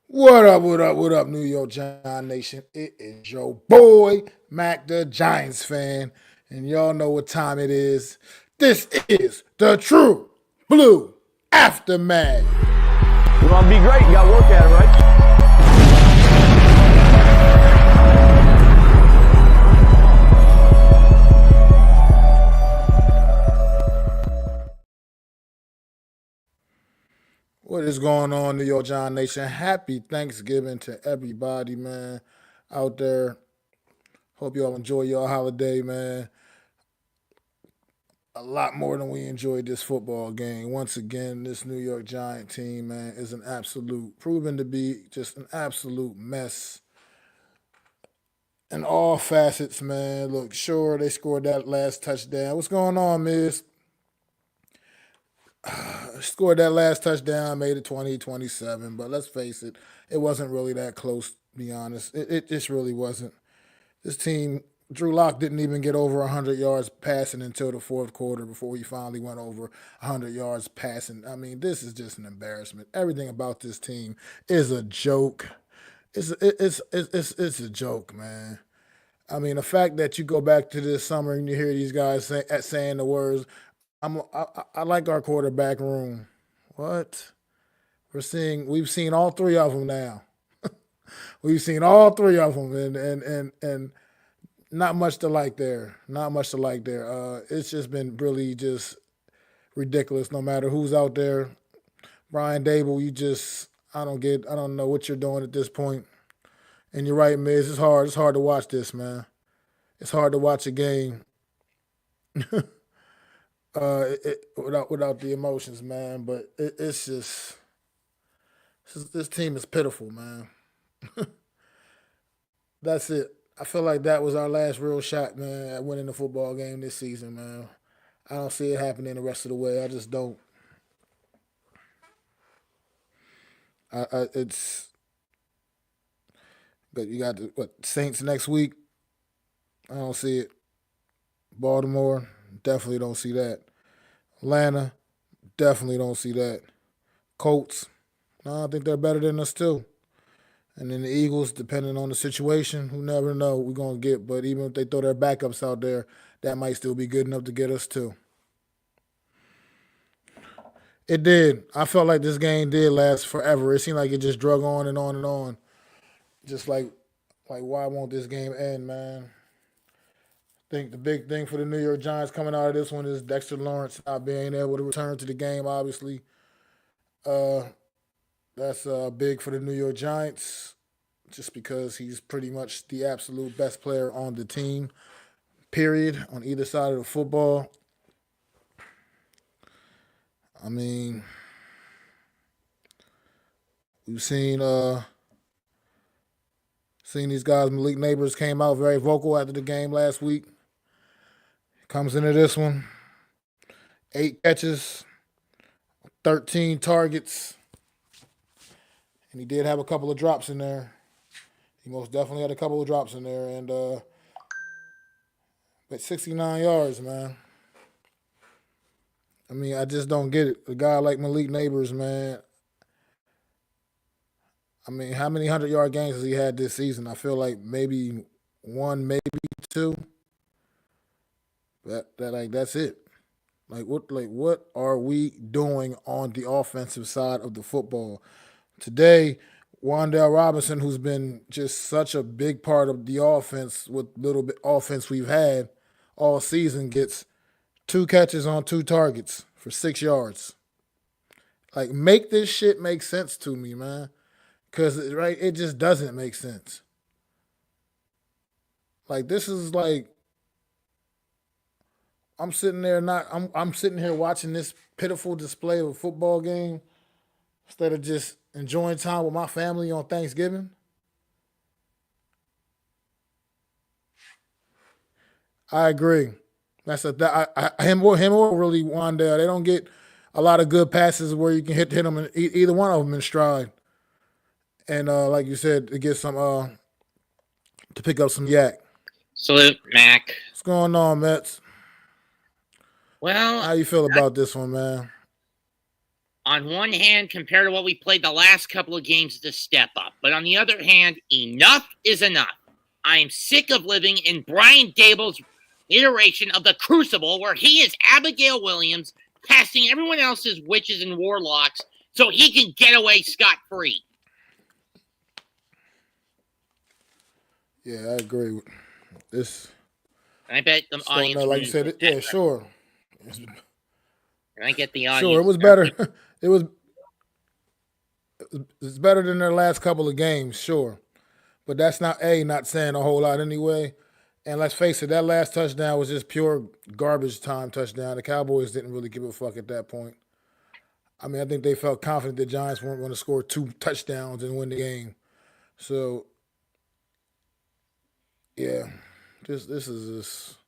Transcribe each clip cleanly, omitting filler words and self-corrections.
What up, New York Giant Nation? It is your boy, Mac the Giants fan, and y'all know what time it is. This is the True Blue Aftermath. You want to be great, you got to work at it, right? What is going on, New York Giant Nation? Happy Thanksgiving to everybody, man, out there. Hope y'all enjoy your holiday, man. A lot more than we enjoyed this football game. Once again, this New York Giant team, man, is an absolute, proven to be just an absolute mess in all facets, man. Look, sure, they scored that last touchdown. What's going on, Miz? Scored that last touchdown, made it 20-27, but let's face it, it wasn't really that close, to be honest. It just really wasn't. This team, Drew Lock didn't even get over 100 yards passing until the fourth quarter before he finally went over 100 yards passing. I mean, this is just an embarrassment. Everything about this team is a joke. It's a joke, man. I mean, the fact that you go back to this summer and you hear these guys saying the words, I like our quarterback room. What? We've seen all three of them now. We've seen all three of them, and not much to like there. Not much to like there. It's just been really just ridiculous. No matter who's out there, Brian Dable, I don't know what you're doing at this point. And you're right, Miz. It's hard. It's hard to watch this, man. It's hard to watch a game without the emotions, man. But it's just this team is pitiful, man. That's it. I feel like that was our last real shot, man, at winning the football game this season, man. I don't see it happening the rest of the way. I just don't. It's but you got the Saints next week. I don't see it. Baltimore, definitely don't see that. Atlanta, definitely don't see that. Colts, no, I think they're better than us too. And then the Eagles, depending on the situation, who never know we're gonna get. But even if they throw their backups out there, that might still be good enough to get us too. It did. I felt like this game did last forever. It seemed like it just drug on and on and on. Just like why won't this game end, man? I think the big thing for the New York Giants coming out of this one is Dexter Lawrence not being able to return to the game. Obviously, uh, that's big for the New York Giants, just because he's pretty much the absolute best player on the team. Period. On either side of the football. I mean, we've seen these guys. Malik Neighbors came out very vocal after the game last week. Comes into this one, 8 catches, 13 targets, and he did have a couple of drops in there. He most definitely had a couple of drops in there, and but 69 yards, man. I mean, I just don't get it. A guy like Malik Neighbors, man. I mean, how many 100-yard games has he had this season? I feel like maybe one, maybe two. That's it. What are we doing on the offensive side of the football? Today, Wandale Robinson, who's been just such a big part of the offense with little bit offense we've had all season, gets 2 catches on 2 targets for 6 yards. Like, make this shit make sense to me, man. Cause right, it just doesn't make sense. Like, this is like I'm sitting here watching this pitiful display of a football game instead of just enjoying time with my family on Thanksgiving. I agree. Him or really Wandale. They don't get a lot of good passes where you can hit them in either one of them in stride. And like you said, to get some to pick up some yak. Salute, Mac. What's going on, Mets? Well, How you feel about this one, man? on one hand, compared to what we played the last couple of games, it's a step up. But on the other hand, enough is enough. I am sick of living in Brian Dable's iteration of the Crucible, where he is Abigail Williams, casting everyone else's witches and warlocks so he can get away scot-free. Yeah, I agree with this. And I bet the audience, like you said, yeah, sure. And I get the audience. Sure, it was better. It's better than their last couple of games, sure. But that's not saying a whole lot anyway. And let's face it, that last touchdown was just pure garbage time touchdown. The Cowboys didn't really give a fuck at that point. I mean, I think they felt confident the Giants weren't going to score 2 touchdowns and win the game. So, yeah, this is just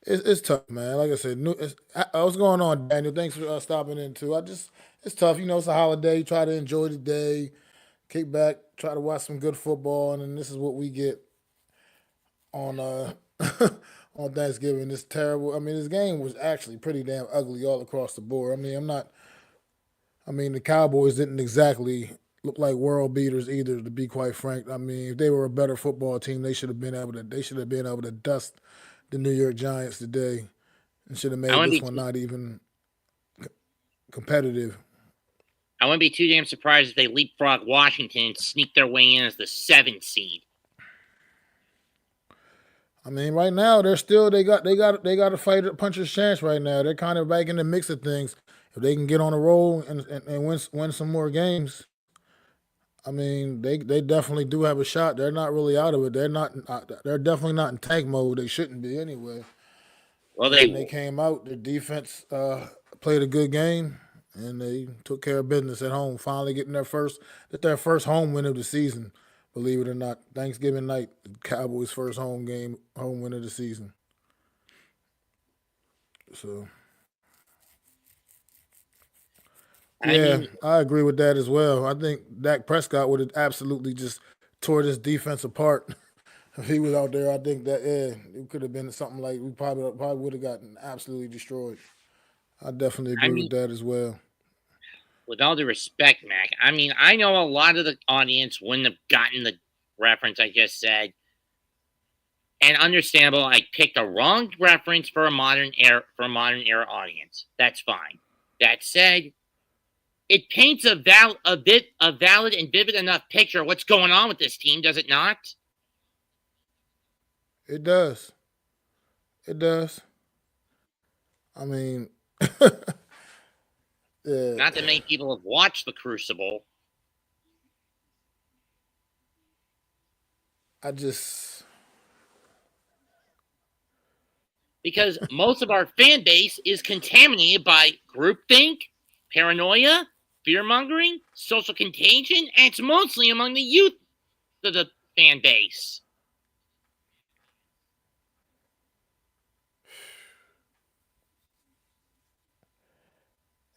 it's tough, man. Like I said, what's going on, Daniel? Thanks for stopping in too. It's tough. It's a holiday. You try to enjoy the day, kick back, try to watch some good football, and then this is what we get on on Thanksgiving. It's terrible. I mean, this game was actually pretty damn ugly all across the board. I mean, the Cowboys didn't exactly look like world beaters either, to be quite frank. I mean, if they were a better football team, they should have been able to dust the New York Giants today and should have made this one not even competitive. I wouldn't be too damn surprised if they leapfrog Washington and sneak their way in as the 7th seed. I mean, right now they got a fight a puncher's chance right now. They're kind of back in the mix of things. If they can get on a roll and win some more games, I mean, they definitely do have a shot. They're not really out of it. They're definitely not in tank mode. They shouldn't be anyway. Well, they came out. Their defense played a good game, and they took care of business at home. Finally getting their first home win of the season. Believe it or not, Thanksgiving night, Cowboys' first home win of the season. So, yeah, I agree with that as well. I think Dak Prescott would have absolutely just tore this defense apart if he was out there. I think that it could have been something like we probably would have gotten absolutely destroyed. I definitely agree with that as well. With all due respect, Mac, I mean, I know a lot of the audience wouldn't have gotten the reference I just said. And understandable, I picked a wrong reference for a modern era audience. That's fine. That said, it paints a valid and vivid enough picture of what's going on with this team, does it not? It does. It does. I mean, not that many people have watched The Crucible. Because most of our fan base is contaminated by groupthink, paranoia, fear-mongering, social contagion, and it's mostly among the youth of the fan base.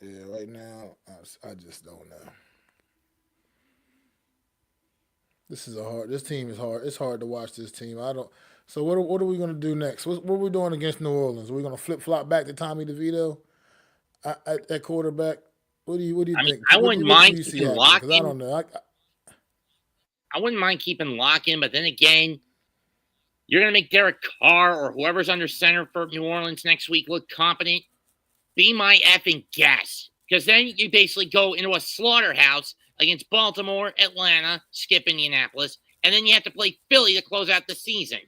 Yeah, right now, I just don't know. This team is hard. It's hard to watch this team. So what are we going to do next? What are we doing against New Orleans? Are we going to flip-flop back to Tommy DeVito at quarterback? What do you think? I wouldn't mind keeping Lock in. I don't know. I wouldn't mind keeping Lock in, but then again, you're going to make Derek Carr or whoever's under center for New Orleans next week look competent. Be my effing guest. Because then you basically go into a slaughterhouse against Baltimore, Atlanta, skip Indianapolis, and then you have to play Philly to close out the season.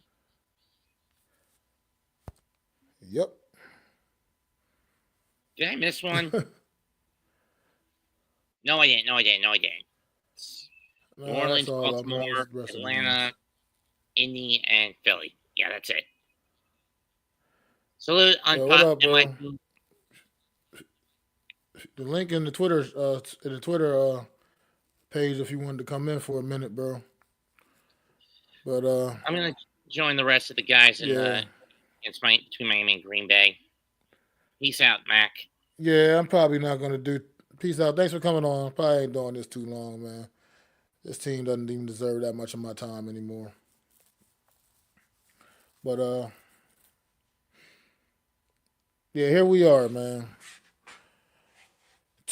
Yep. Did I miss one? No, I didn't. New Orleans, Baltimore, Atlanta, Indy, and Philly. Yeah, that's it. Salute on top of my team. The link in the Twitter page if you wanted to come in for a minute, bro. But I'm gonna join the rest of the guys in between Miami and Green Bay. Peace out, Mac. Yeah, I'm probably not gonna do. Peace out. Thanks for coming on. Probably ain't doing this too long, man. This team doesn't even deserve that much of my time anymore. But yeah, here we are, man.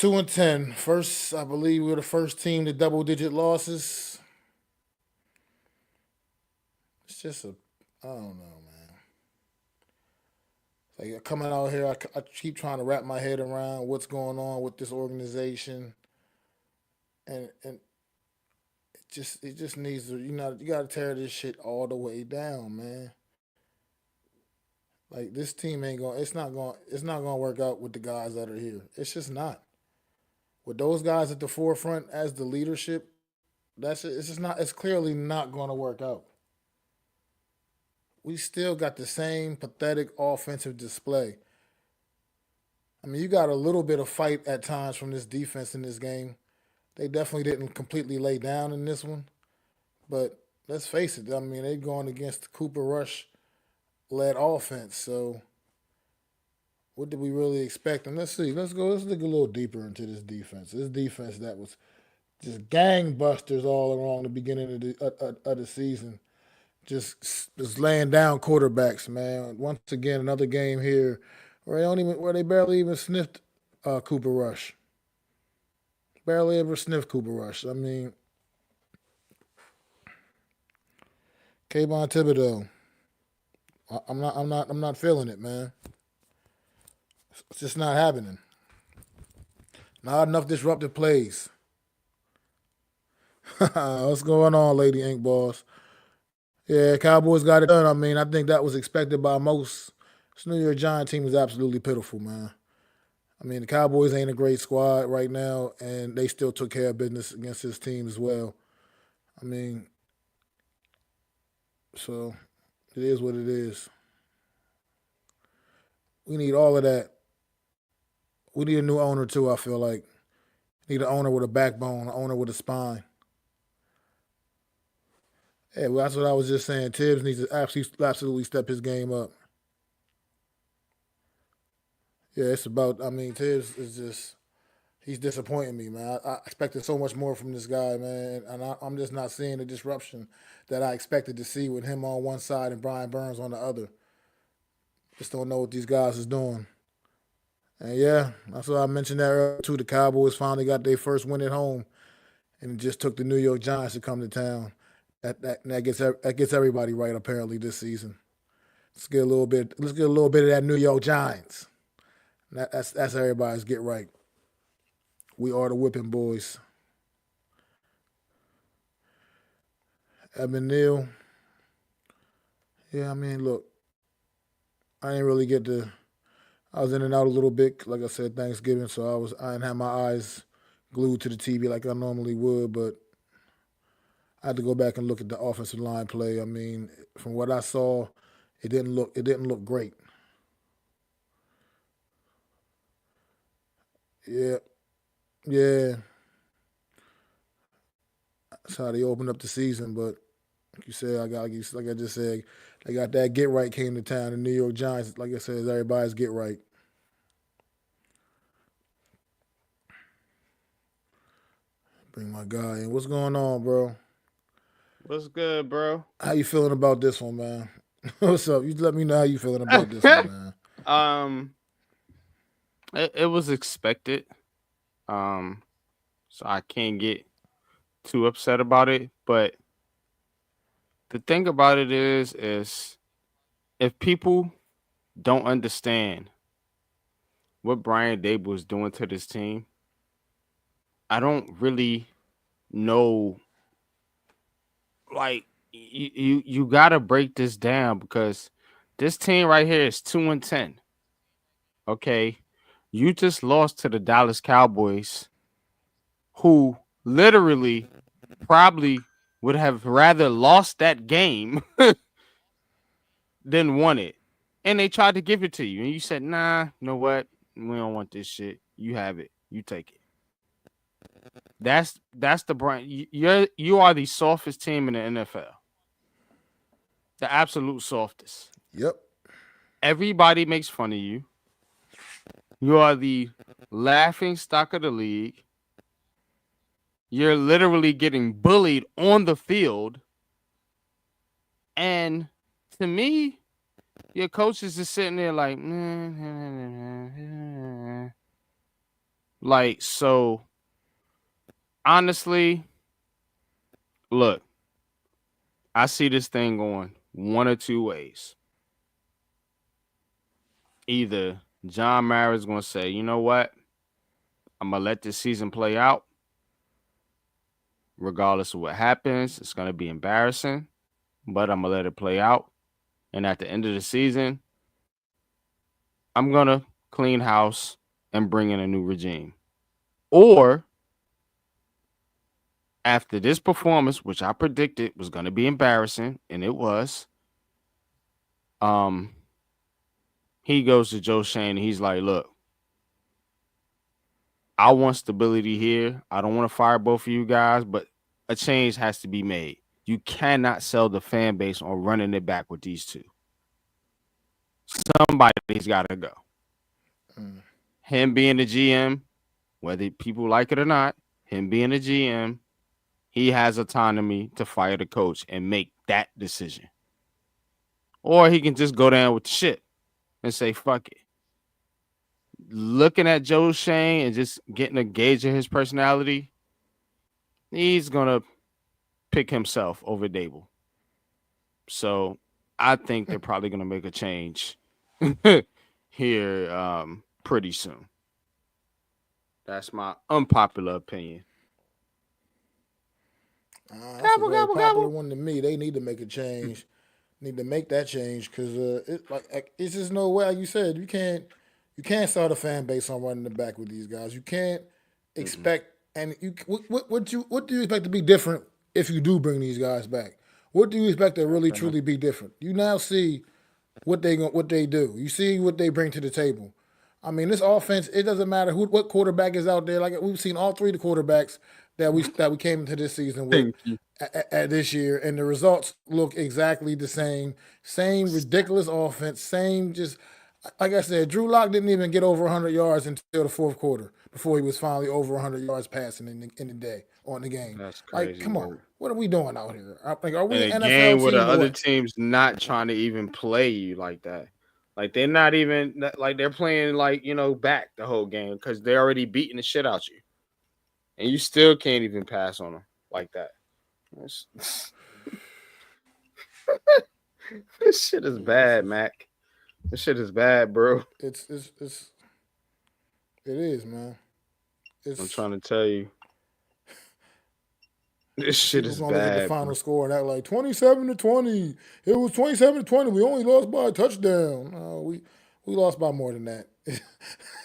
2-10. First, I believe we were the first team to double-digit losses. It's just I don't know, man. Like coming out here, I keep trying to wrap my head around what's going on with this organization, and it just needs to, you got to tear this shit all the way down, man. Like this team ain't going, it's not going to work out with the guys that are here. It's just not. With those guys at the forefront as the leadership, it's just not. It's clearly not going to work out. We still got the same pathetic offensive display. I mean, you got a little bit of fight at times from this defense in this game. They definitely didn't completely lay down in this one, but let's face it. I mean, they're going against the Cooper Rush led offense. So, what did we really expect? And let's see. Let's go. Let's look a little deeper into this defense. This defense that was just gangbusters all along the beginning of the season. Just laying down quarterbacks, man. Once again, another game here where they barely even sniffed Cooper Rush. Barely ever sniffed Cooper Rush. I mean, Kayvon Thibodeau. I'm not feeling it, man. It's just not happening. Not enough disruptive plays. What's going on, Lady Ink Balls? Yeah, Cowboys got it done. I mean, I think that was expected by most. This New York Giant team is absolutely pitiful, man. I mean, the Cowboys ain't a great squad right now, and they still took care of business against this team as well. I mean, so it is what it is. We need all of that. We need a new owner too. I feel like need an owner with a backbone, an owner with a spine. Yeah, well, that's what I was just saying. Tibbs needs to absolutely step his game up. Yeah, it's about. I mean, Tibbs is just. He's disappointing me, man. I expected so much more from this guy, man, and I'm just not seeing the disruption that I expected to see with him on one side and Brian Burns on the other. Just don't know what these guys is doing. And yeah, that's what I mentioned that earlier too. The Cowboys finally got their first win at home, and it just took the New York Giants to come to town. That gets everybody right apparently this season. Let's get a little bit. Let's get a little bit of that New York Giants. That's everybody's get right. We are the whipping boys. Evan Neal. Yeah, I mean, look, I didn't really get to. I was in and out a little bit. Like I said, Thanksgiving, so I didn't have my eyes glued to the TV like I normally would, but I had to go back and look at the offensive line play. I mean, from what I saw, it didn't look great. Yeah, yeah, that's how they opened up the season. But like you said, like I just said, they got that get right came to town. The New York Giants, like I said, is everybody's get right. Bring my guy in. What's going on, bro? What's good, bro? How you feeling about this one, man? What's up? You let me know how you feeling about this one, man. um, it was expected. Um, so I can't get too upset about it. But the thing about it is if people don't understand what Brian Dable is doing to this team, I don't really know. Like you gotta break this down because this team right here is 2-10. Okay, you just lost to the Dallas Cowboys, who literally probably would have rather lost that game than won it. And they tried to give it to you. And you said, nah, you know what? We don't want this shit. You have it. You take it. That's the brand. You are the softest team in the NFL. The absolute softest. Yep. Everybody makes fun of you. You are the laughing stock of the league. You're literally getting bullied on the field. And to me, your coach is just sitting there like, Like, so honestly, look, I see this thing going one or two ways. Either John Mara's going to say, you know what? I'm going to let this season play out. Regardless of what happens, it's going to be embarrassing, but I'm going to let it play out. And at the end of the season, I'm going to clean house and bring in a new regime. Or after this performance, which I predicted was going to be embarrassing, and it was, he goes to Joe Shane and he's like, look, I want stability here. I don't want to fire both of you guys, but a change has to be made. You cannot sell the fan base on running it back with these two. Somebody's got to go. Him being the GM, whether people like it or not, him being the GM, he has autonomy to fire the coach and make that decision. Or he can just go down with the shit and say, fuck it. Looking at Joe Shane and just getting a gauge of his personality, he's going to pick himself over Dable. So I think they're probably going to make a change here pretty soon. That's my unpopular opinion. That's a very popular one to me. They need to make a change. Need to make that change because it's just no way. Like you said, you can't start a fan base on running the back with these guys. You can't expect and you what do you expect to be different if you do bring these guys back? What do you expect to really truly be different? You now see what they do. You see what they bring to the table. I mean, this offense. It doesn't matter what quarterback is out there. Like we've seen all three of the quarterbacks that we came into this season with at this year, and the results look exactly the same. Same ridiculous offense. Same just like I said. Drew Lock didn't even get over 100 yards until the fourth quarter before he was finally over 100 yards passing in the day on the game. That's crazy. Like, come on, what are we doing out here? Like, are we in an a NFL game where team the or other what? team's not trying to even play you like that? Like they're not even like they're playing like back the whole game because they're already beating the shit out you, and you still can't even pass on them like that. This shit is bad, Mac. This shit is bad, bro. It is, man. I'm trying to tell you. This shit People is gonna look at the bad. final Bro. score and act like 27-20. It was 27-20. We only lost by a touchdown. No, we lost by more than that.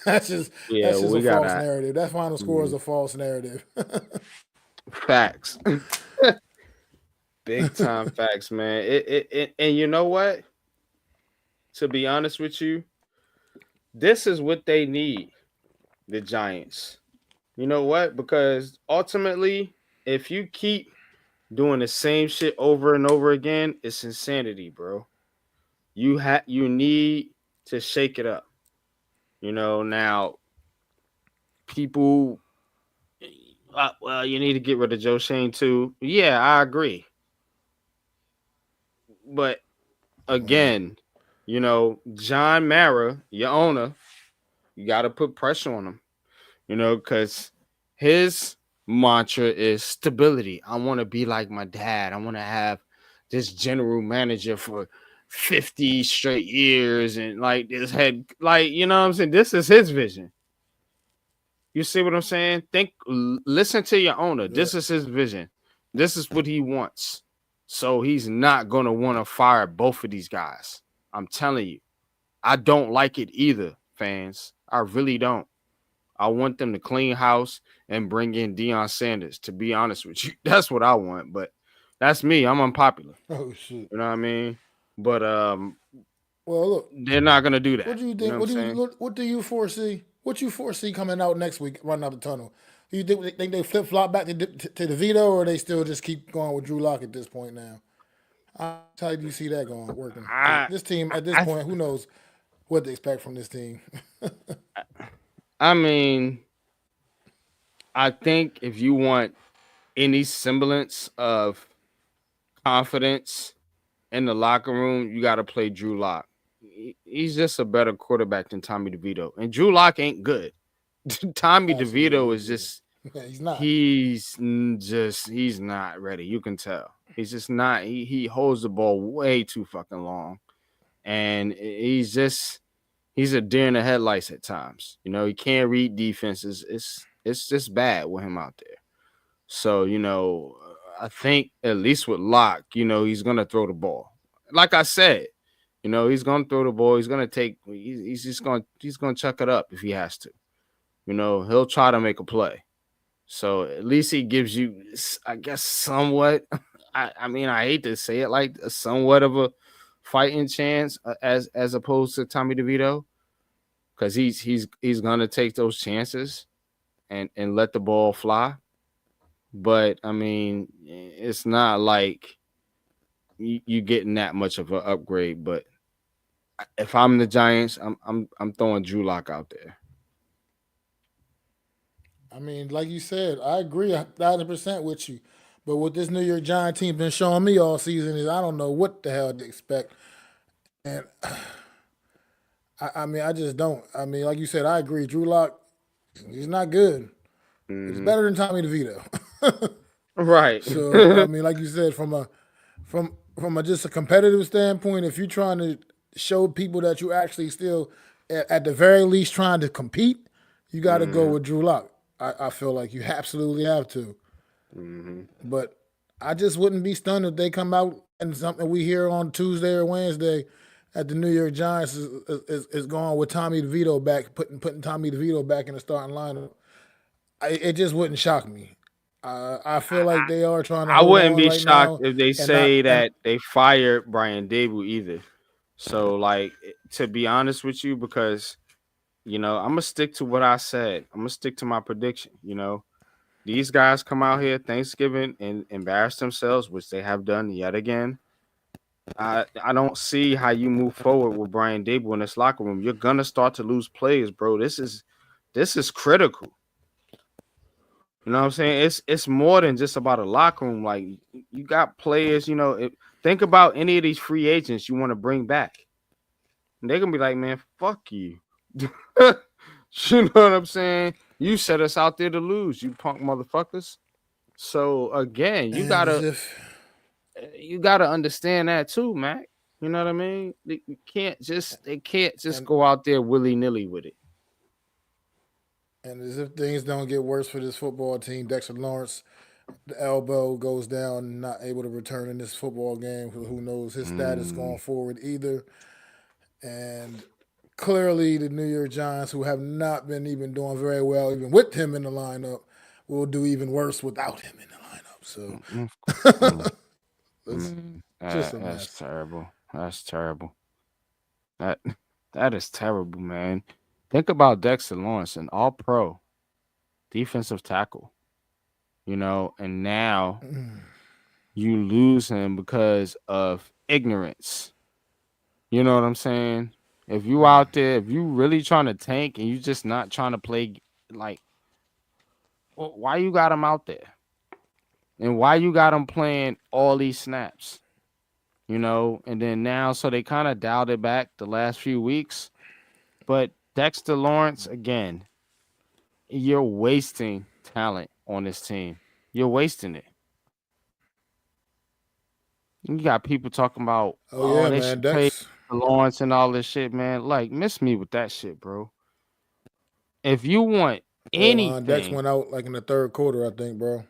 that's just We a got false that. narrative. That final score is a false narrative. Facts. Big time facts, man. It and you know what? To be honest with you, this is what they need, the Giants. You know what? Because ultimately, if you keep doing the same shit over and over again, it's insanity, bro. You need to shake it up. Now people well, you need to get rid of Joe Shane too. Yeah, I agree. But again, John Mara, your owner, you got to put pressure on him, because his mantra is stability. I want to be like my dad. I want to have this general manager for 50 straight years and like this head, like, what I'm saying? This is his vision. You see what I'm saying? Listen to your owner. Yeah. This is his vision. This is what he wants. So he's not going to want to fire both of these guys. I'm telling you. I don't like it either, fans. I really don't. I want them to clean house and bring in Deion Sanders, to be honest with you. That's what I want, but that's me. I'm unpopular. Oh shit. You know what I mean? But well, look, they're not gonna do that. what do you think? You know what do you foresee? What you foresee coming out next week, running out the tunnel? Do you think they flip flop back to the veto, or they still just keep going with Drew Lock at this point now? How do you see that going working? This team at this point, who knows what to expect from this team? I mean, I think if you want any semblance of confidence in the locker room, you got to play Drew Lock. He's just a better quarterback than Tommy DeVito, and Drew Lock ain't good. Tommy Absolutely, DeVito is he is. just He's not. he's not ready. You can tell. He's just not. He holds the ball way too fucking long, and he's a deer in the headlights at times. You know, he can't read defenses. It's just bad with him out there. So, I think at least with Locke, he's gonna throw the ball. Like I said, he's gonna throw the ball. He's gonna take. He's gonna chuck it up if he has to. He'll try to make a play. So at least he gives you, I guess, somewhat. I mean, I hate to say it, like somewhat of a fighting chance as opposed to Tommy DeVito, because he's gonna take those chances and let the ball fly. But I mean, it's not like you getting that much of an upgrade. But if I'm the Giants, I'm throwing Drew Lock out there. I mean, like you said, I agree 1,000% with you. But what this New York Giant team been showing me all season is I don't know what the hell to expect. And I mean, I just don't. I mean, like you said, I agree. Drew Lock, he's not good. But he's Mm-hmm. better than Tommy DeVito. Right. So I mean, like you said, from a just a competitive standpoint, if you're trying to show people that you actually still, at the very least, trying to compete, you got to go Mm-hmm. with Drew Lock. I feel like you absolutely have to. Mm-hmm. But I just wouldn't be stunned if they come out and something we hear on Tuesday or Wednesday at the New York Giants is going with Tommy DeVito back, putting Tommy DeVito back in the starting lineup. It just wouldn't shock me. I feel like they are trying to I hold wouldn't on be right shocked now if they and not say and that they fired Brian Dable either. So, like, to be honest with you, because I'm gonna stick to what I said. I'm gonna stick to my prediction. These guys come out here Thanksgiving and embarrass themselves, which they have done yet again. I don't see how you move forward with Brian Dable in this locker room. You're gonna start to lose players, bro. This is critical. You know what I'm saying? It's more than just about a locker room. Like, you got players. Think about any of these free agents you want to bring back. And they're gonna be like, man, fuck you. You know what I'm saying? You set us out there to lose, you punk motherfuckers. So again, you and as gotta if you gotta understand that too, Mac. You know what I mean? They can't just and go out there willy-nilly with it. and as if things don't get worse for this football team, Dexter Lawrence, the elbow goes down, not able to return in this football game. Who knows his status Mm, going forward either? And clearly, the New York Giants, who have not been even doing very well, even with him in the lineup, will do even worse without him in the lineup. So mm, mm, it's just a that's mess. terrible. That's terrible. That that is terrible, man. Think about Dexter Lawrence, an all-pro defensive tackle. And now you lose him because of ignorance. You know what I'm saying? If you out there, if you really trying to tank and you just not trying to play, like, why you got him out there? And why you got him playing all these snaps? And then now, so they kind of dialed it back the last few weeks. But Dexter Lawrence, again, you're wasting talent on this team. You're wasting it. You got people talking about, Oh oh, yeah, they man, should pay Dex. Lawrence and all this shit, man. Like, miss me with that shit, bro. If you want Well, Dex anything, went out like in the third quarter, I think, bro.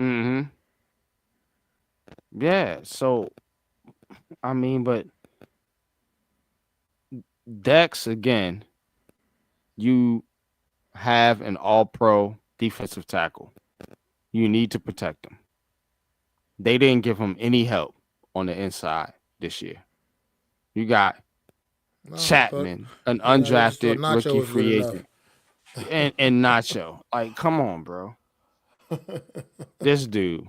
mm-hmm. Yeah. So I mean, but Dex, again, you have an all-pro defensive tackle. You need to protect him. They didn't give him any help on the inside this year. You got No, Chapman, an I just thought undrafted Nacho rookie was good free enough. agent, and Nacho. Like, come on, bro. This dude.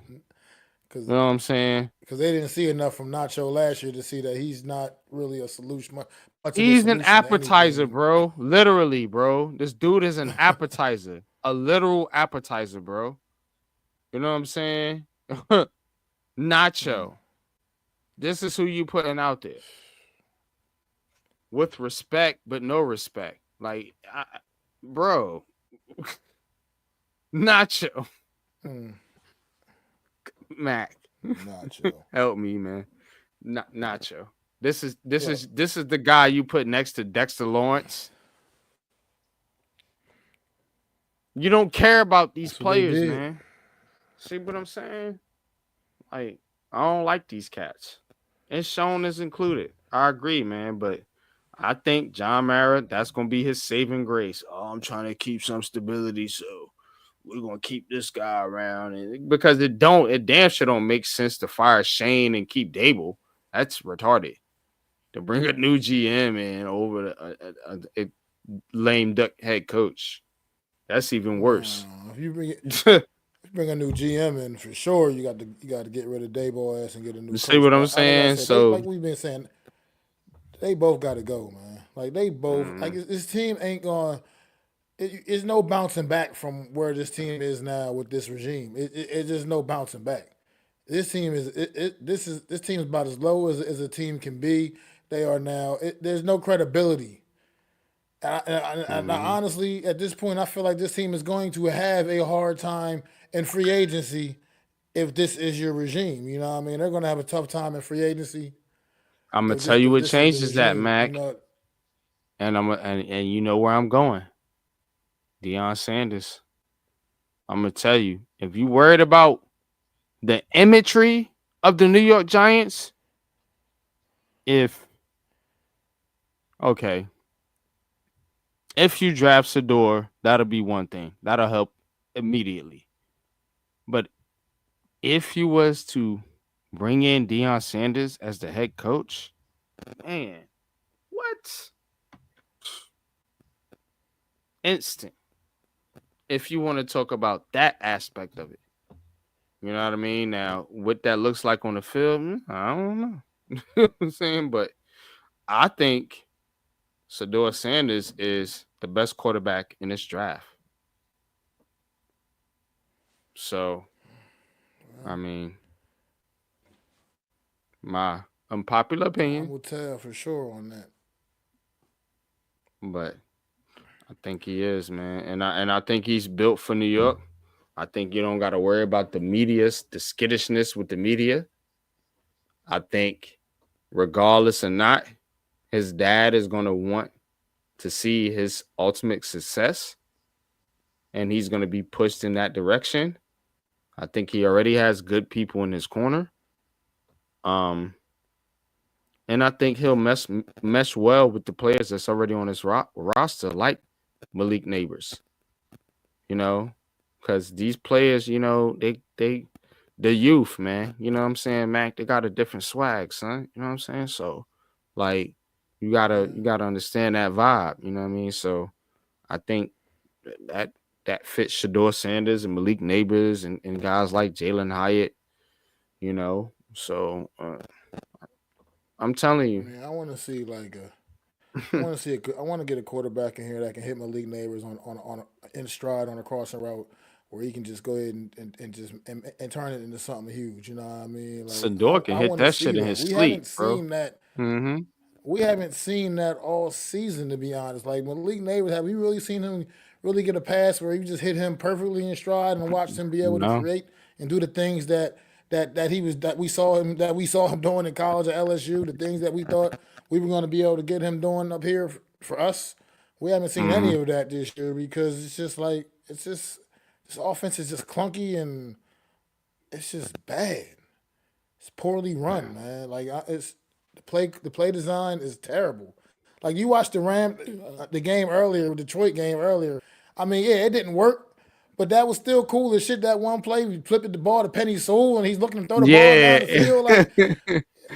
Because You know what I'm saying? they didn't see enough from Nacho last year to see that he's not really a solution, much of a He's an solution to appetizer, anything. bro. Literally, bro. This dude is an appetizer. A literal appetizer, bro. You know what I'm saying? Nacho. This is who you putting out there. With respect, but no respect. Like, bro, Nacho, Mm, Mac, Nacho. help me, man. Nacho. This is Look, the guy you put next to Dexter Lawrence. You don't care about these that's what they players, did. man. See what I'm saying? Like, I don't like these cats. And Sean is included. I agree, man, but I think John Mara, that's gonna be his saving grace. Oh, I'm trying to keep some stability, so we're gonna keep this guy around. And because it damn sure don't make sense to fire Shane and keep Dable. That's retarded. To bring a new GM in over a lame duck head coach. That's even worse. No, if you bring a new GM in for sure, you got to get rid of Dayball ass and get a new You see coach. what I'm But like I saying? said, they So, like we've been saying, they both got to go, man. Like they both like mm, this team ain't going. It's no bouncing back from where this team is now with this regime. It's just no bouncing back. This team is this team is about as low as a team can be. They are now. There's no credibility. And mm, honestly, at this point, I feel like this team is going to have a hard time in free agency if this is your regime. You know what I mean? They're going to have a tough time in free agency I'm gonna tell you if what this is the changes that, regime. You Mac, know, and you know where I'm going. Deion Sanders. I'm gonna tell you, if you worried about the imagery of the New York Giants, if okay, if you draft Sador, that'll be one thing. That'll help immediately. But if you was to bring in Deion Sanders as the head coach, man, what? Instant. If you want to talk about that aspect of it. You know what I mean? Now, what that looks like on the field, I don't know. You know what I'm saying? But I think Sador Sanders is the best quarterback in this draft. So, I mean, my unpopular time opinion, will tell for sure on that. but I think he is, man. And I think he's built for New York. I think you don't got to worry about the skittishness with the media. I think regardless or not, his dad is going to want to see his ultimate success, and he's going to be pushed in that direction. I think he already has good people in his corner. And I think he'll mesh well with the players that's already on his roster, like Malik Neighbors. You know, because these players, you know, the youth, man. You know what I'm saying, Mac? They got a different swag, son. You know what I'm saying? So, like, you gotta understand that vibe. You know what I mean? So, I think that that fits Shador Sanders and Malik Neighbors and guys like Jalen Hyatt. You know, so I'm telling I you, mean, I want to see I want to see I want to get a quarterback in here that can hit Malik Neighbors in stride on a crossing route where he can just go ahead and just and turn it into something huge. You know what I mean? Like Sador can I hit want to that see shit in that. his sleep, bro. Mm-hmm. We haven't seen that all season, to be honest. Like Malik Neighbors, have we really seen him really get a pass where you just hit him perfectly in stride and watched him be able to No. create and do the things that we saw him doing in college at LSU, the things that we thought we were going to be able to get him doing up here for us. We haven't seen any Mm-hmm. of that this year because it's just like this offense is just clunky and it's just bad. It's poorly run, man. Like it's the play design is terrible. Like you watched the game earlier, Detroit game earlier. I mean, yeah, it didn't work, but that was still cool as shit. That one play, we flipped the ball to Penny Sewell, and he's looking to throw the ball down the Yeah. field.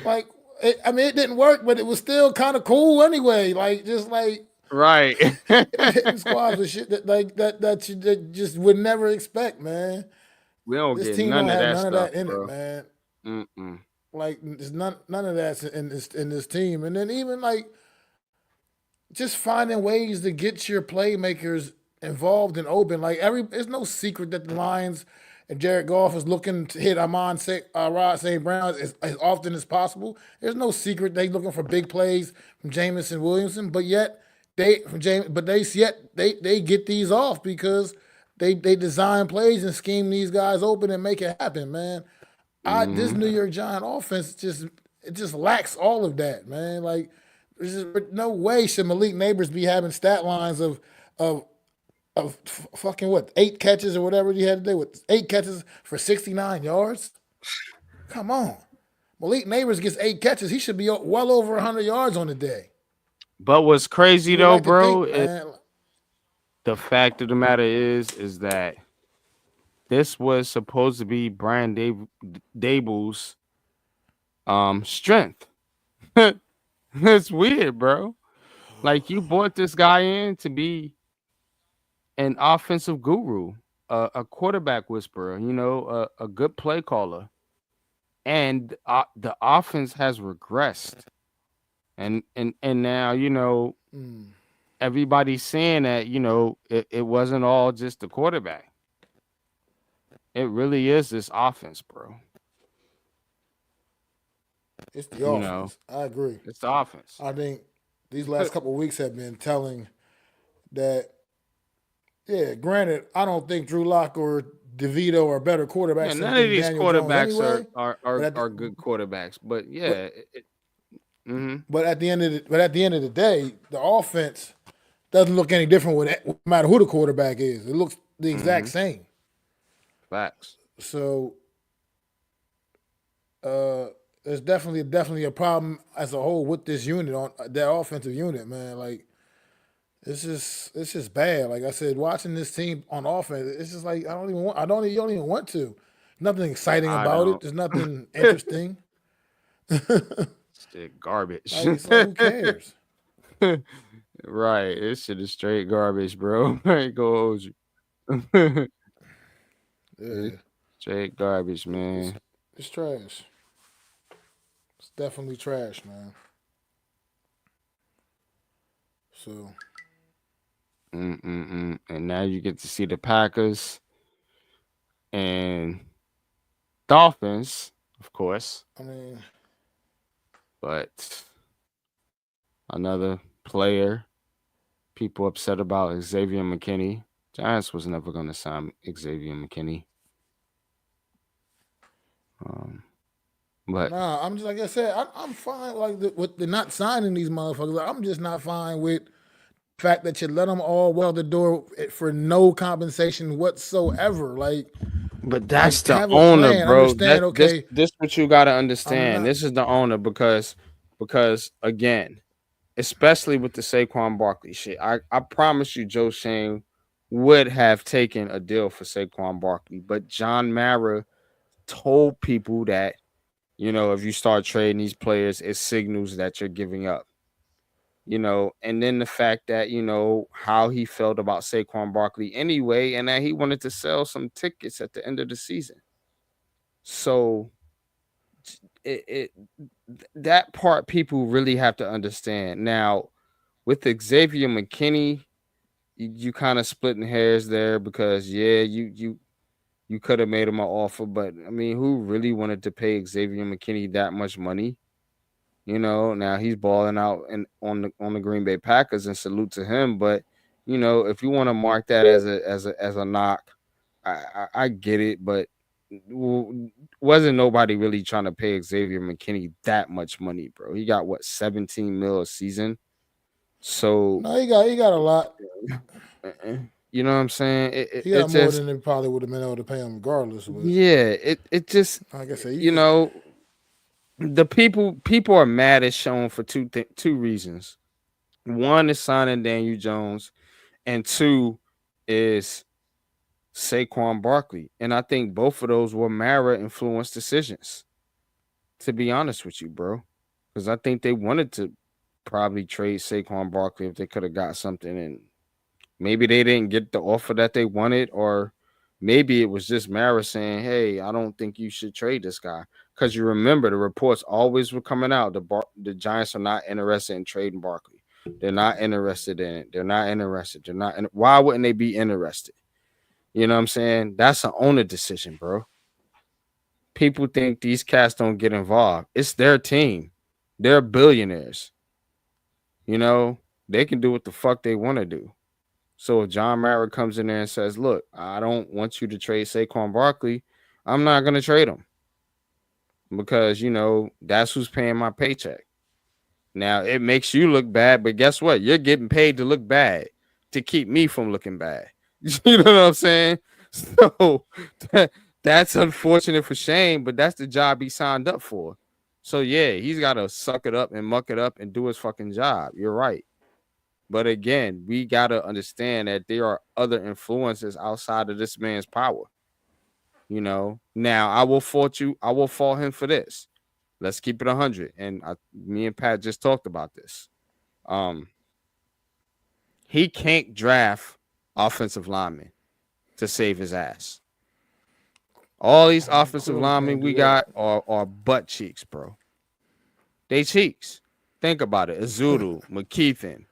Like I mean, it didn't work, but it was still kind of cool anyway. Like just like Right. hitting squads with shit that just would never expect, man. We don't This get team none don't of have that none of stuff, that in it, bro. man. Mm-mm. Like there's none of that's in this team. And then even like just finding ways to get your playmakers involved and open. Like it's no secret that the Lions and Jared Goff is looking to hit Rod St. Brown as often as possible. There's no secret they looking for big plays from Jamison Williamson, but yet they James, but they yet they get these off because they design plays and scheme these guys open and make it happen, man. This Mm-hmm. New York Giant offense just lacks all of that, man. Like there's just no way should Malik Neighbors be having stat lines of fucking what 8 catches or whatever he had today with 8 catches for 69 yards. Come on, Malik Neighbors gets 8 catches. He should be well over 100 yards on the day. But what's crazy You would though, like to bro, think, is man. the fact of the matter is that this was supposed to be Brian Dable's strength. It's weird, bro. Like you brought this guy in to be an offensive guru, a quarterback whisperer, a good play caller, and the offense has regressed, and now Mm. everybody's saying that it wasn't all just the quarterback. It really is this offense, bro. It's the You know, offense. I agree. it's the offense. I think these last couple of weeks have been telling that. Yeah, granted, I don't think Drew Lock or DeVito are better Yeah, quarterbacks none of than these Daniel Jones quarterbacks are anyway. are But are, at the, are good quarterbacks, but but yeah, mm-hmm, but at the end of the day, the offense doesn't look any different no matter who the quarterback is. It looks the exact mm-hmm, same. facts. So there's definitely a problem as a whole with this unit on that offensive unit, man. Like it's just bad. Like I said, watching this team on offense, it's just like you don't even want to. Nothing exciting I about it. don't. There's nothing interesting. Shit, garbage. Like it's like who cares? Right, this shit is straight garbage, bro. I ain't gonna hold you. It's Yeah, straight garbage, it's man. it's trash. It's definitely trash, man. So Mm-mm-mm. And now you get to see the Packers and Dolphins, of course, I mean, but another player people upset about Xavier McKinney. Giants was never going to sign Xavier McKinney. Um, but nah. I'm just like I said. I'm fine. Like with the not signing these motherfuckers. Like, I'm just not fine with the fact that you let them all well the door for no compensation whatsoever. that's Like the have a owner, plan. bro. Understand? Okay, This what you got to I'm understand. not. This is the owner because again, especially with the Saquon Barkley shit. I promise you, Joe Shane would have taken a deal for Saquon Barkley, but John Mara told people that if you start trading these players, it signals that you're giving up. And then the fact that how he felt about Saquon Barkley anyway, and that he wanted to sell some tickets at the end of the season. So it that part people really have to understand now with Xavier McKinney, you kind of splitting hairs there because you could have made him an offer, but I mean, who really wanted to pay Xavier McKinney that much money? Now he's balling out and on the Green Bay Packers, and salute to him. But if you want to mark that as a knock, I get it, but wasn't nobody really trying to pay Xavier McKinney that much money, bro? He got what 17 mil a season, so No, he got a lot. you know what I'm saying? It, it, He it got more just than they probably would have been able to pay him regardless. But yeah, it just like I said, you know the people are mad at Sean for two reasons. One is signing Daniel Jones, and two is Saquon Barkley. And I think both of those were Mara influenced decisions. To be honest with you, bro, because I think they wanted to probably trade Saquon Barkley if they could have got something, and maybe they didn't get the offer that they wanted, or maybe it was just Mara saying, "Hey, I don't think you should trade this guy." Because you remember the reports always were coming out. The Giants are not interested in trading Barkley. They're not interested in it. They're not interested. They're not. Why wouldn't they be interested? You know what I'm saying? That's an owner decision, bro. People think these cats don't get involved. It's their team. They're billionaires. You know. they can do what the fuck they want to do. So if John Mara comes in there and says, "Look, I don't want you to trade Saquon Barkley," I'm not gonna trade him because that's who's paying my paycheck. Now it makes you look bad, but guess what? You're getting paid to look bad to keep me from looking bad. You know what I'm saying? So that's unfortunate for Shane, but that's the job he signed up for. So yeah, he's got to suck it up and muck it up and do his fucking job. You're right. But again, we got to understand that there are other influences outside of this man's power. Now I will fault you. I will fault him for this. Let's keep it 100. And me and Pat just talked about this. Um, he can't draft offensive linemen to save his ass. All these He offensive clearly linemen can't we do that. got are butt cheeks, bro. They cheeks. Think about it. Azudu, McKeithen,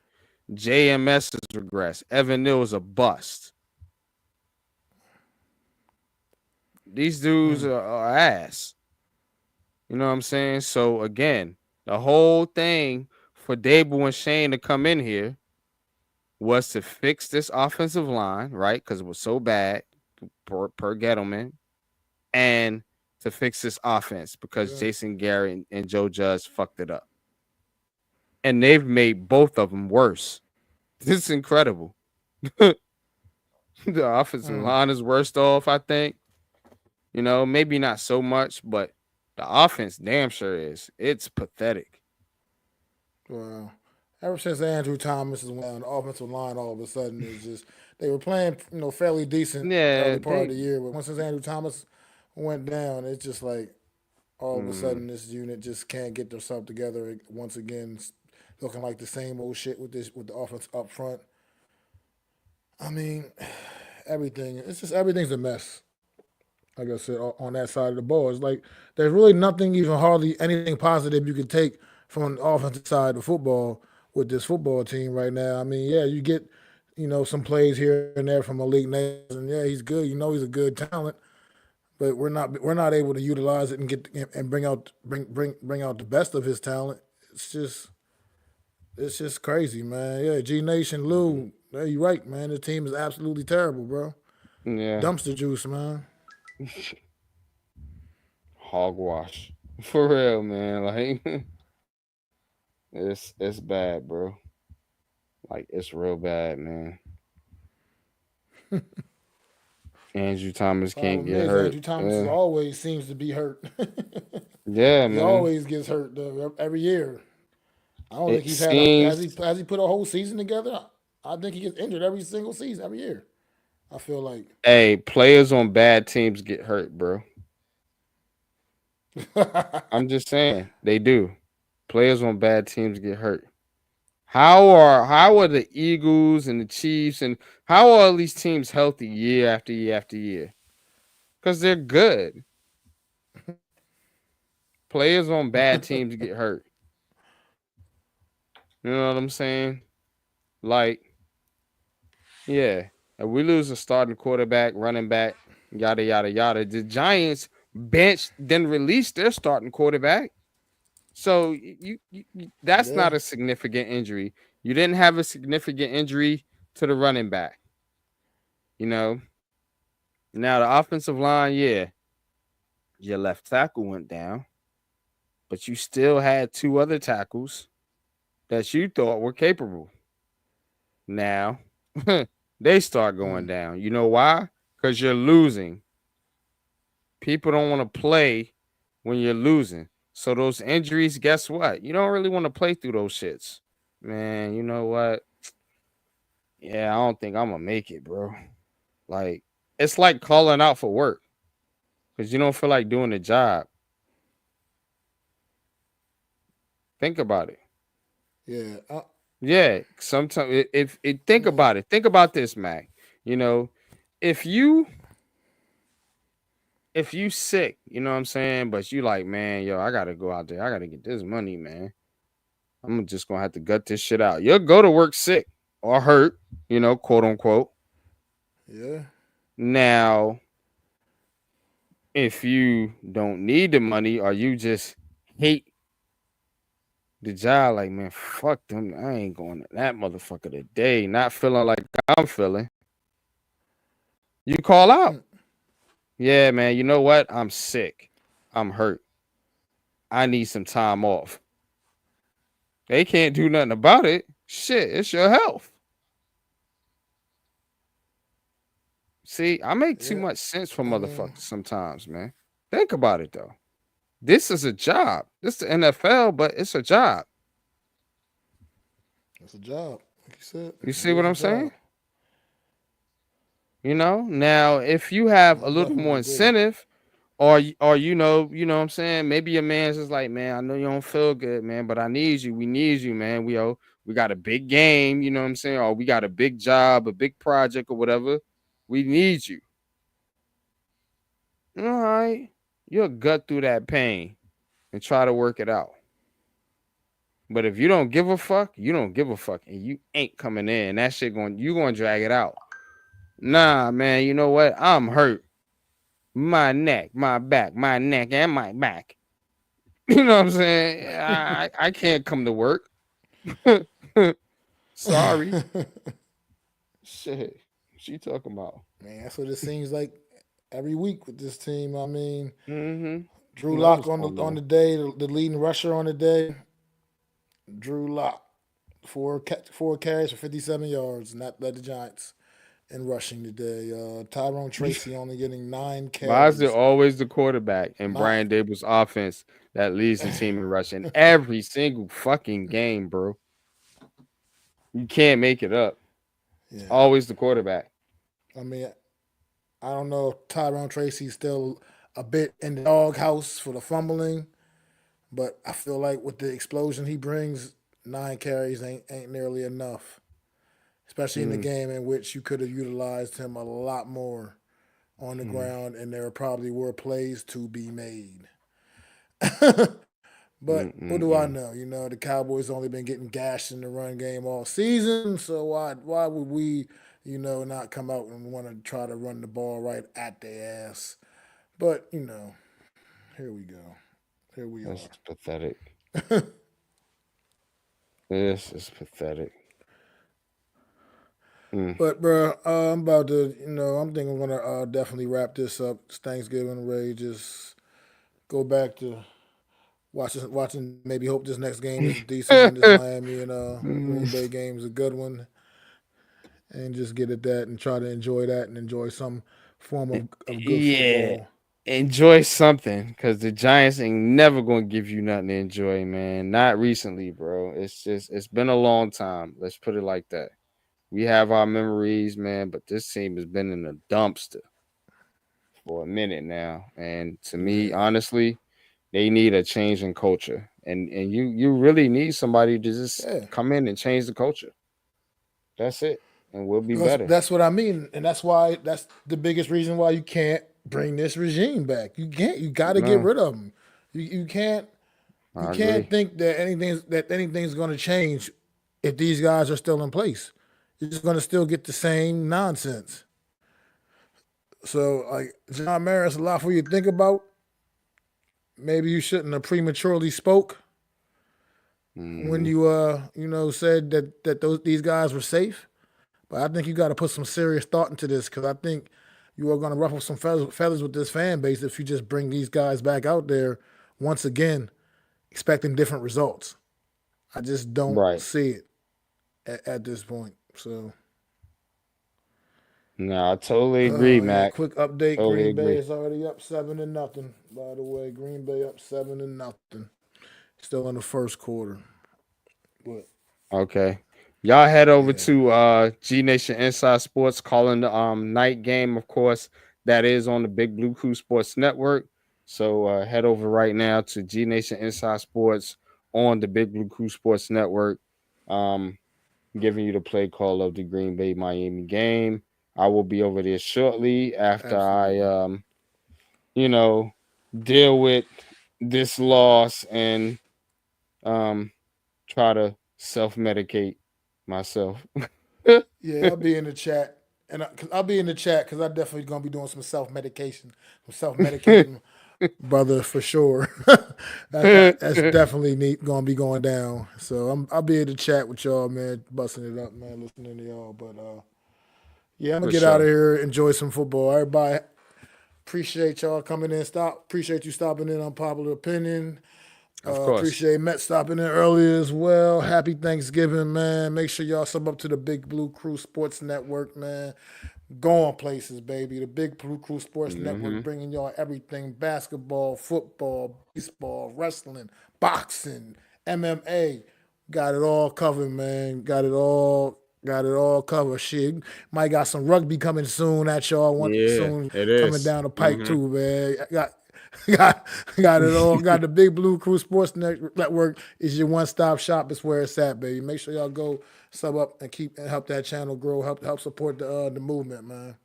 JMS has regressed. Evan Neal is a bust. These dudes are ass. You know what I'm saying? So again, the whole thing for Dable and Shane to come in here was to fix this offensive line, right? Because it was so bad per Gettleman, and to fix this offense because Yeah. Jason Garrett and Joe Judge fucked it up. And they've made both of them worse. This is incredible. The offensive line is worst off, I think. Maybe not so much, but the offense damn sure is. It's pathetic. Wow. Ever since Andrew Thomas has went down, the offensive line all of a sudden is just they were playing, fairly decent Yeah, early part of they the year, but once since Andrew Thomas went down, it's just like all of a mm, sudden this unit just can't get themselves together once again, looking like the same old shit with the offense up front. I mean, everything. It's just everything's a mess. Like I said, on that side of the ball, it's like there's really nothing, even hardly anything positive you could take from the offensive side of football with this football team right now. I mean, yeah, you get, some plays here and there from Malik Ness, and yeah, he's good. He's a good talent, but we're not able to utilize it and get and bring out the best of his talent. It's just it's just crazy, man. Yeah, G Nation Lou, yeah, you right, man. The team is absolutely terrible, bro. yeah, Dumpster juice, man. hogwash. For real, man. Like it's bad, bro. Like it's real bad, man. Andrew Thomas can't Problem get is, hurt. Andrew Thomas is Yeah. always seems to be hurt. Yeah, He man. always gets hurt though, every year. I don't think It he's had a seems has he put a whole season together. I think he gets injured every single season, every year. I feel like. hey, players on bad teams get hurt, bro. I'm just saying they do. Players on bad teams get hurt. How are the Eagles and the Chiefs and how are all these teams healthy year after year after year? Because they're good. Players on bad teams get hurt. You know what I'm saying? Like, yeah. If we lose a starting quarterback, running back, yada yada yada. The Giants bench then release their starting quarterback. So that's Yeah. not a significant injury. You didn't have a significant injury to the running back. You know. Now the offensive line, yeah, your left tackle went down, but you still had two other tackles that you thought were capable. Now they start going down. You know why? Because you're losing. People don't want to play when you're losing. So those injuries, guess what? You don't really want to play through those shits. Man, you know what? Yeah, I don't think I'm gonna make it, bro. Like, it's like calling out for work because you don't feel like doing the job. Think about it. Yeah. Yeah, sometimes if think about it. Think about this, Mac. You know, if you sick, you know what I'm saying, but you like, man, yo, I gotta go out there. I gotta get this money, man. I'm just gonna have to gut this shit out. You'll go to work sick or hurt, quote unquote. Yeah. Now, if you don't need the money or you just hate the job, like, man, fuck them. I ain't going to that motherfucker today. Not feeling like I'm feeling. You call out. Yeah, man, you know what? I'm sick. I'm hurt. I need some time off. They can't do nothing about it. Shit, it's your health. See, I make too Yeah, much sense for I mean, motherfuckers sometimes, man. Think about it though. This is a job. This is the NFL, but it's a job. it's a job. Like you said, You it see what is a I'm saying? job. Now if you have I a little definitely more do. incentive, or what I'm saying, maybe your man's just like, man, I know you don't feel good, man, but I need you. We need you, man. We got a big game, you know what I'm saying, or we got a big job, a big project, or whatever. We need you. All right, you'll gut through that pain and try to work it out. But if you don't give a fuck, you don't give a fuck, and you ain't coming in. That shit going to drag it out. Nah, man. You know what? I'm hurt. My neck, my back, my neck, and my back. You know what I'm saying? I can't come to work. Sorry. Shit. She talking about. Man, that's what it seems like every week with this team. I mean, Mm-hmm. Drew You know Lock what's on going the on. day, the leading rusher on the day. Drew Lock, four carries for 57 yards, and that led the Giants in rushing today. Tyrone Tracy only getting nine Why is it carries. always the quarterback and Nine. Brian Dable's offense that leads the team in rushing every single fucking game, bro? You can't make it up. It's Yeah. always the quarterback. I mean, I don't know if Tyrone Tracy's still a bit in the doghouse for the fumbling, but I feel like with the explosion he brings, nine carries ain't nearly enough. Especially in the Mm, game in which you could have utilized him a lot more on the mm, ground, and there probably were plays to be made. mm, But what mm, do I mm. know? You know, the Cowboys only been getting gashed in the run game all season, so why would we, not come out and want to try to run the ball right at their ass? But here we go. Here we That's are. pathetic. This is pathetic. Mm. But bro, I'm about to, I'm thinking I'm gonna definitely wrap this up. It's Thanksgiving, Ray. Just go back to watching. Maybe hope this next game is a decent one. This Miami and Mm. Green Bay game is a good one, and just get at that and try to enjoy that and enjoy some form of good Yeah. football. Enjoy something because the Giants ain't never gonna give you nothing to enjoy, man. Not recently, bro. It's been a long time. Let's put it like that. We have our memories, man, but this team has been in the dumpster for a minute now. And to me, Yeah, honestly, they need a change in culture. And you really need somebody to just yeah. come in and change the culture. That's it. And we'll be That's, better. that's what I mean, and that's the biggest reason why you can't bring this regime back. You can't. You got to get No, rid of them. You can't. You I can't agree. think that anything's going to change if these guys are still in place. You're just going to still get the same nonsense. So, like John Maris, a lot for you to think about. Maybe you shouldn't have prematurely spoke when Hmm. you said that these guys were safe. But I think you got to put some serious thought into this because I think you are going to ruffle some feathers with this fan base if you just bring these guys back out there once again, expecting different results. I just don't Right. see it at this point. So, No, I totally agree, oh yeah, Mac. quick update: Totally Green Bay agree. is already up 7-0. By the way, Green Bay up 7-0. Still in the first quarter, but Okay. Y'all head over yeah, to G Nation Inside Sports calling the night game, of course. That is on the Big Blue Crew Sports Network. So head over right now to G Nation Inside Sports on the Big Blue Crew Sports Network. Um, Giving you the play call of the Green Bay Miami game. I will be over there shortly after I absolutely. you know, deal with this loss and um try to self-medicate myself. Yeah, I'll be in the chat, and I'll be in the chat because I definitely gonna be doing some self medication, some self medicating brother, for sure. That's definitely gonna be going down. So I'll be able to chat with y'all, man, busting it up, man, listening to y'all. But yeah, I'm gonna For get out of sure. here, enjoy some football. Everybody, appreciate y'all coming in. Appreciate you stopping in on Popular Opinion. Of course. Appreciate Matt stopping in earlier as well. Happy Thanksgiving, man. Make sure y'all sub up to the Big Blue Crew Sports Network, man. Going places, baby. The Big Blue Crew Sports Network bringing y'all everything: basketball, football, baseball, wrestling, boxing, MMA. Got it all covered, man. Got it all covered. Shit, might got some rugby coming soon at y'all. Yeah, Soon it coming is. down the pike too, man. Got it all. Got the Big Blue Crew Sports Network is your one-stop shop. It's where it's at, baby. Make sure y'all go sub up and help that channel grow. Help support the movement, man.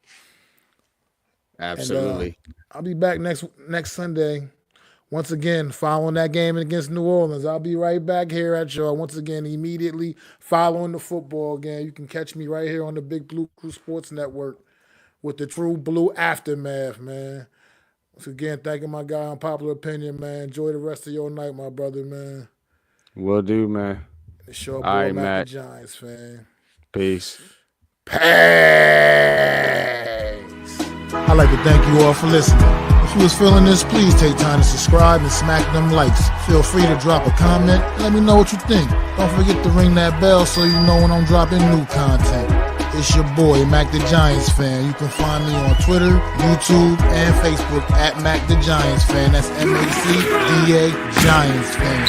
And Absolutely. I'll be back next Sunday. Once again, following that game against New Orleans. I'll be right back here at y'all. Once again, immediately following the football game. You can catch me right here on the Big Blue Crew Sports Network with the True Blue Aftermath, man. Once again, thanking my guy on Popular Opinion, man. Enjoy the rest of your night, my brother, man. Will do, man. It's your All boy, right, Mac the Matt. Giants fan. Peace. Peace. I'd like to thank you all for listening. If you was feeling this, please take time to subscribe and smack them likes. Feel free to drop a comment. Let me know what you think. Don't forget to ring that bell so you know when I'm dropping new content. It's your boy, Mac the Giants fan. You can find me on Twitter, YouTube, and Facebook at Mac the Giants fan. That's MACDA Giants fan.